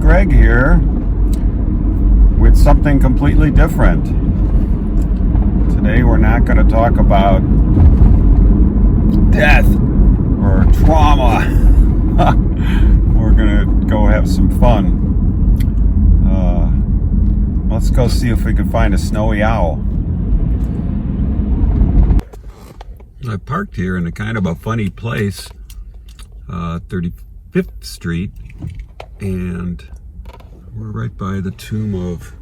Greg here with something completely different. Today we're not going to talk about death or trauma. We're going to go have some fun. Let's go see if we can find a snowy owl. I parked here in a kind of a funny place, 35th Street, and we're right by the tomb of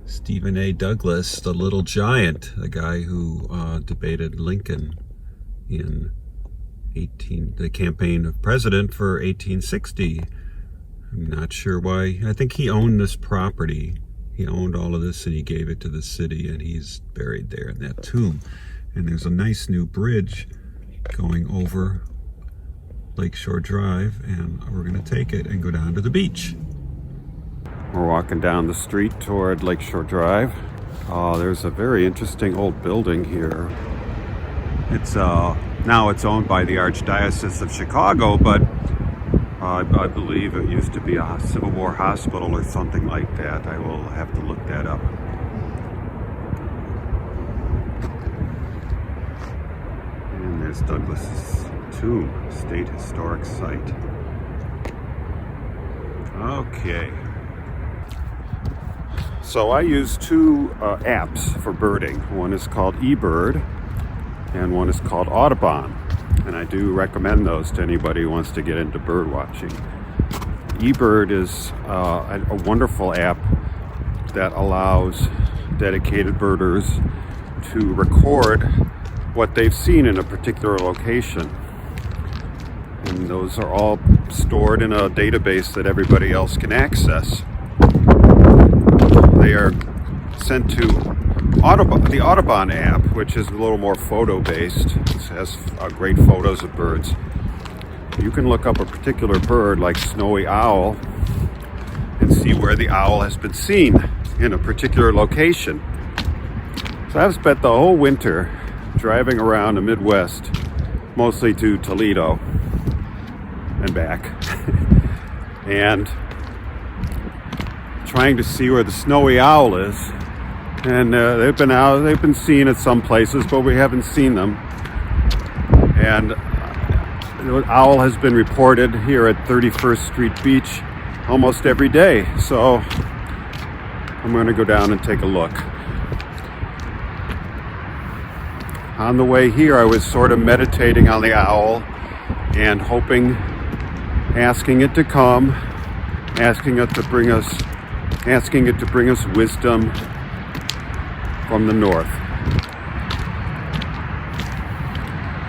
Stephen A. Douglas, the little giant, the guy who debated Lincoln in the campaign of president for 1860. I'm not sure why. I think he owned this property. He owned all of this and he gave it to the city, and he's buried there in that tomb. And there's a nice new bridge going over Lakeshore Drive, and we're going to take it and go down to the beach. We're walking down the street toward Lakeshore Drive. There's a very interesting old building here. It's now it's owned by the Archdiocese of Chicago, but I believe it used to be a Civil War hospital or something like that. I will have to look that up. And there's Douglas's tomb, State Historic Site. Okay. So I use two apps for birding. One is called eBird and one is called Audubon. And I do recommend those to anybody who wants to get into bird watching. eBird is a wonderful app that allows dedicated birders to record what they've seen in a particular location. And those are all stored in a database that everybody else can access. They are sent to the Audubon app, which is a little more photo-based. It has great photos of birds. You can look up a particular bird like snowy owl and see where the owl has been seen in a particular location. So I've spent the whole winter driving around the Midwest, mostly to Toledo and back, and trying to see where the snowy owl is. And they've been seen at some places, but we haven't seen them. And the owl has been reported here at 31st Street Beach almost every day. So I'm going to go down and take a look. On the way here, I was sort of meditating on the owl and hoping, asking it to come, asking it to bring us wisdom from the north.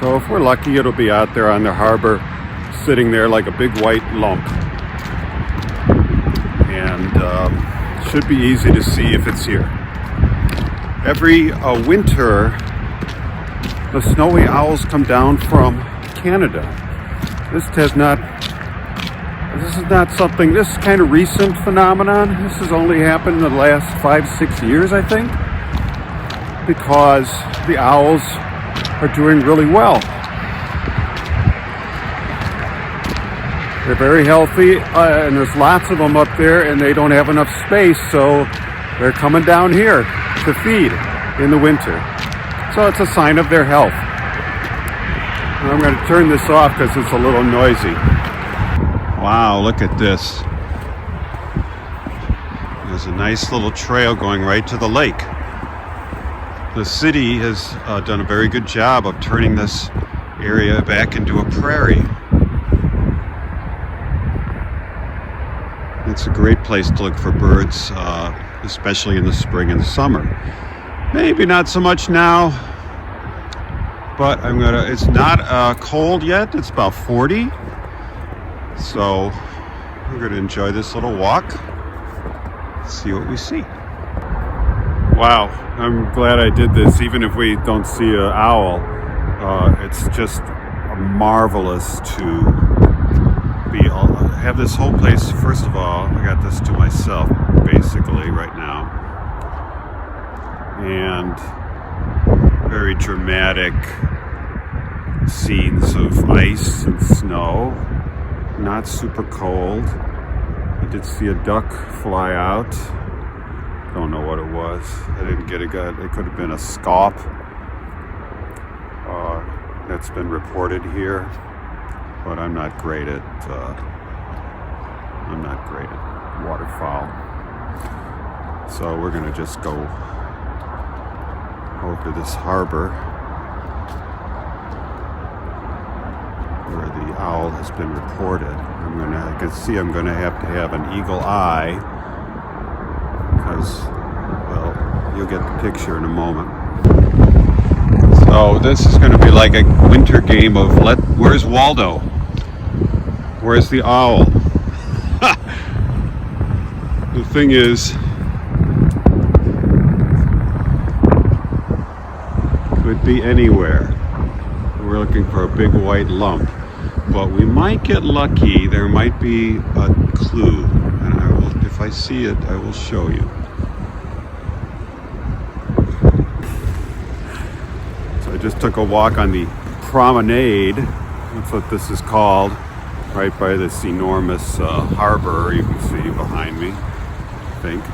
So if we're lucky, it'll be out there on the harbor, sitting there like a big white lump. And should be easy to see if it's here. Every winter, the snowy owls come down from Canada. This is not something, this is kind of recent phenomenon. This has only happened in the last 5-6 years, I think, because the owls are doing really well. They're very healthy, and there's lots of them up there, and they don't have enough space, so they're coming down here to feed in the winter. So it's a sign of their health. And I'm going to turn this off because it's a little noisy. Wow, look at this. There's a nice little trail going right to the lake. The city has done a very good job of turning this area back into a prairie. It's a great place to look for birds, especially in the spring and summer. Maybe not so much now, but it's not cold yet. It's about 40. So we're going to enjoy this little walk, see what we see. Wow, I'm glad I did this, even if we don't see an owl. It's just marvelous to have this whole place. First of all, I got this to myself basically right now, and very dramatic scenes of ice and snow, not super cold, I did see a duck fly out. Don't know what it was. I didn't get a good. It could have been a scaup. That's been reported here, but I'm not great at waterfowl. So we're gonna just go over to this harbor where the owl has been reported. I can see I'm gonna have to have an eagle eye because, well, you'll get the picture in a moment. So this is gonna be like a winter game of where's Waldo? Where's the owl? The thing is, could be anywhere. We're looking for a big white lump, but we might get lucky. There might be a clue, and I will, if I see it, I will show you. So I just took a walk on the promenade. That's what this is called, right by this enormous harbor you can see behind me. I think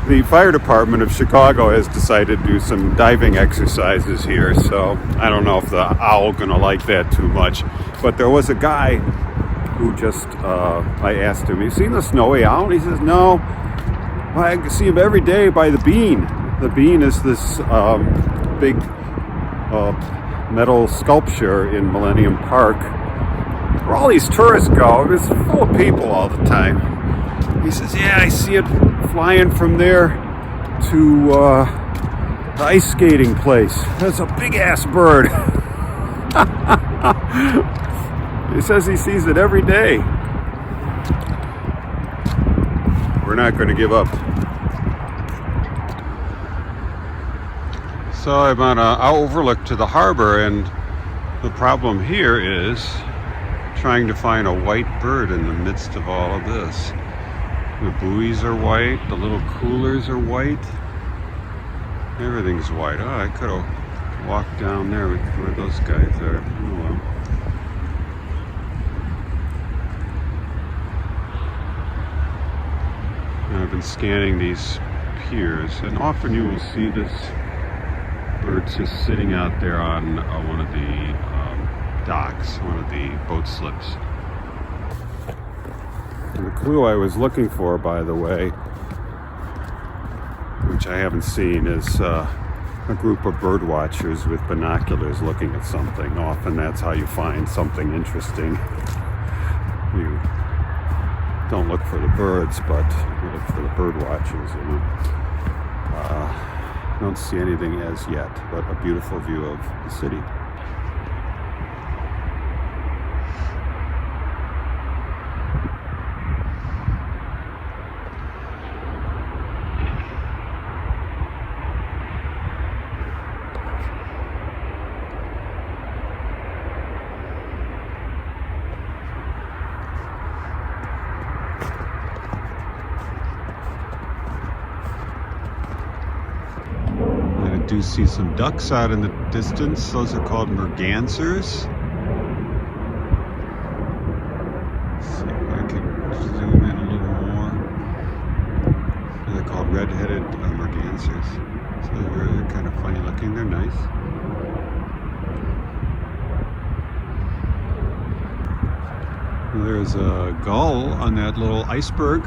the fire department of Chicago has decided to do some diving exercises here, so I don't know if the owl gonna like that too much. But there was a guy who just I asked him, "You seen the snowy owl?" And he says, "No, I can see him every day by the bean." The bean is this big metal sculpture in Millennium Park where all these tourists go. It's full of people all the time. He says, "Yeah, I see it flying from there to the ice skating place. That's a big ass bird." He says he sees it every day. We're not going to give up. So I'm on an overlook to the harbor, and the problem here is trying to find a white bird in the midst of all of this. The buoys are white, the little coolers are white, everything's white. Oh, I could have walked down there where those guys are. Oh well. And I've been scanning these piers, and often you will see this bird just sitting out there on one of the docks, one of the boat slips. And the clue I was looking for, by the way, which I haven't seen, is a group of bird watchers with binoculars looking at something. Often that's how you find something interesting. You don't look for the birds, but you look for the bird watchers, you know. I don't see anything as yet, but a beautiful view of the city. I do see some ducks out in the distance. Those are called Mergansers. Let's see if I can zoom in a little more. They're called red-headed Mergansers. So they're kind of funny looking. They're nice. There's a gull on that little iceberg.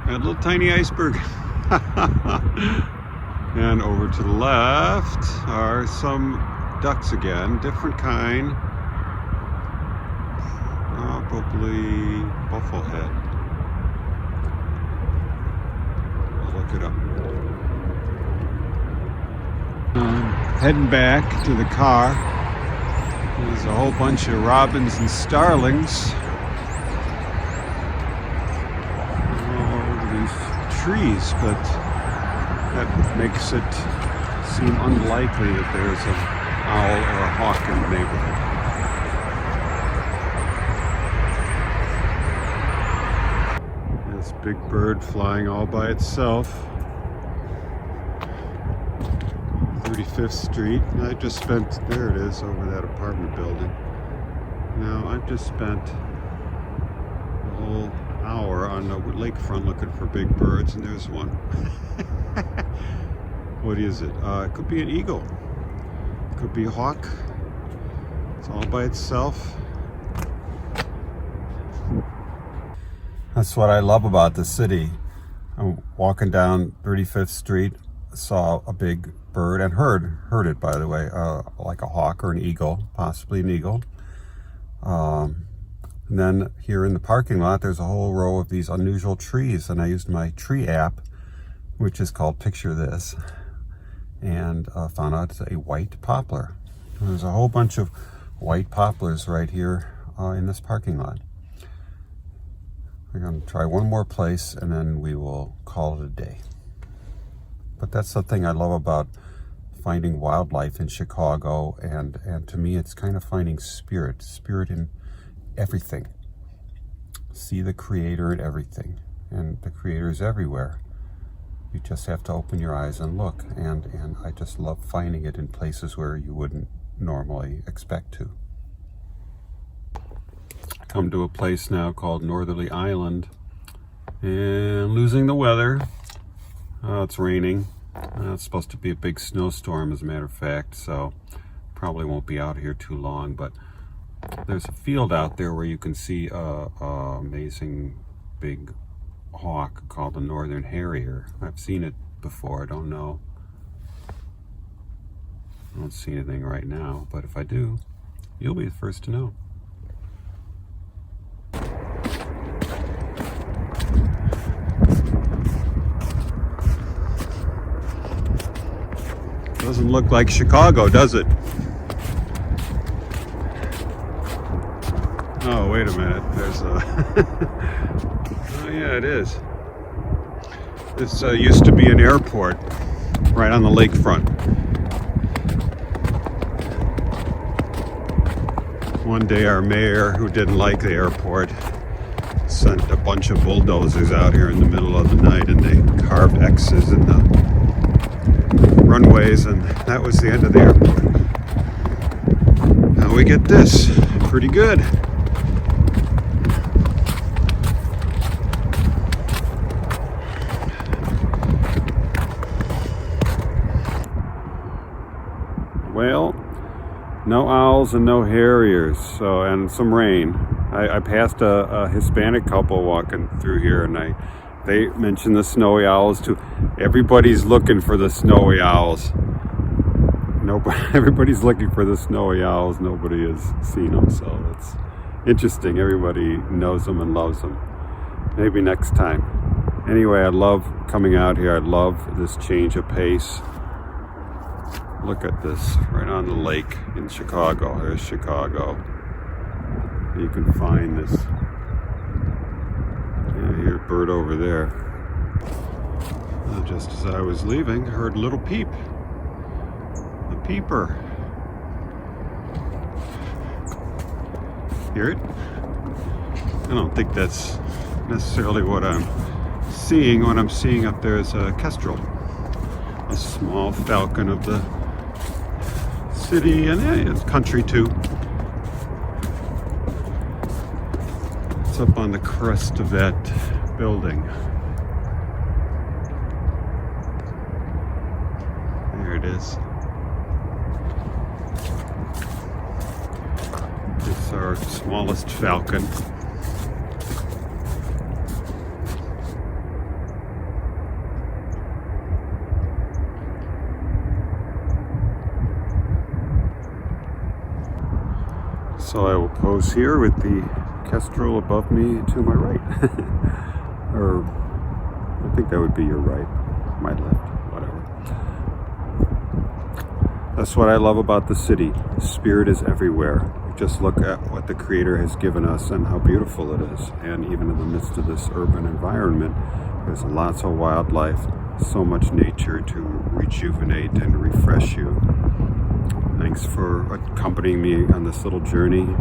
That little tiny iceberg. And over to the left are some ducks again, different kind. Probably bufflehead. I'll look it up. Heading back to the car. There's a whole bunch of robins and starlings. All over these trees, but that makes it seem unlikely that there's an owl or a hawk in the neighborhood. This big bird flying all by itself. 35th Street. I just spent, there it is, over that apartment building. Now, I've just spent whole hour on the lakefront looking for big birds, and there's one. What is it? It could be an eagle. It could be a hawk. It's all by itself. That's what I love about the city. I'm walking down 35th Street, saw a big bird, and heard it, by the way, like a hawk or an eagle, possibly an eagle. And then here in the parking lot, there's a whole row of these unusual trees, and I used my tree app, which is called Picture This, and found out it's a white poplar. And there's a whole bunch of white poplars right here in this parking lot. We're going to try one more place, and then we will call it a day. But that's the thing I love about finding wildlife in Chicago, and to me it's kind of finding spirit in everything. See the creator in everything, and the creator is everywhere. You just have to open your eyes and look, and I just love finding it in places where you wouldn't normally expect to. Come to a place now called Northerly Island, and losing the weather. It's raining. It's supposed to be a big snowstorm, as a matter of fact, so probably won't be out here too long, but there's a field out there where you can see a amazing big hawk called the Northern Harrier. I've seen it before. I don't know. I don't see anything right now, but if I do, you'll be the first to know. Doesn't look like Chicago, does it? Oh, wait a minute. There's a... Oh, yeah, it is. This used to be an airport right on the lakefront. One day our mayor, who didn't like the airport, sent a bunch of bulldozers out here in the middle of the night, and they carved X's in the runways, and that was the end of the airport. Now we get this. Pretty good. Well, no owls and no harriers, so, and some rain. I passed a Hispanic couple walking through here, and they mentioned the snowy owls too. Everybody's looking for the snowy owls. Everybody's looking for the snowy owls. Nobody has seen them, so it's interesting. Everybody knows them and loves them. Maybe next time. Anyway, I love coming out here. I love this change of pace. Look at this, right on the lake in Chicago. There's Chicago. You can find this. Yeah, here's a bird over there. Just as I was leaving, I heard a little peep. A peeper. Hear it? I don't think that's necessarily what I'm seeing. What I'm seeing up there is a Kestrel, a small falcon of the city, and it's country too. It's up on the crest of that building. There it is. It's our smallest falcon. So I will pose here with the Kestrel above me to my right. Or I think that would be your right, my left, whatever. That's what I love about the city. Spirit is everywhere. Just look at what the Creator has given us and how beautiful it is. And even in the midst of this urban environment, there's lots of wildlife, so much nature to rejuvenate and refresh you. Thanks for accompanying me on this little journey.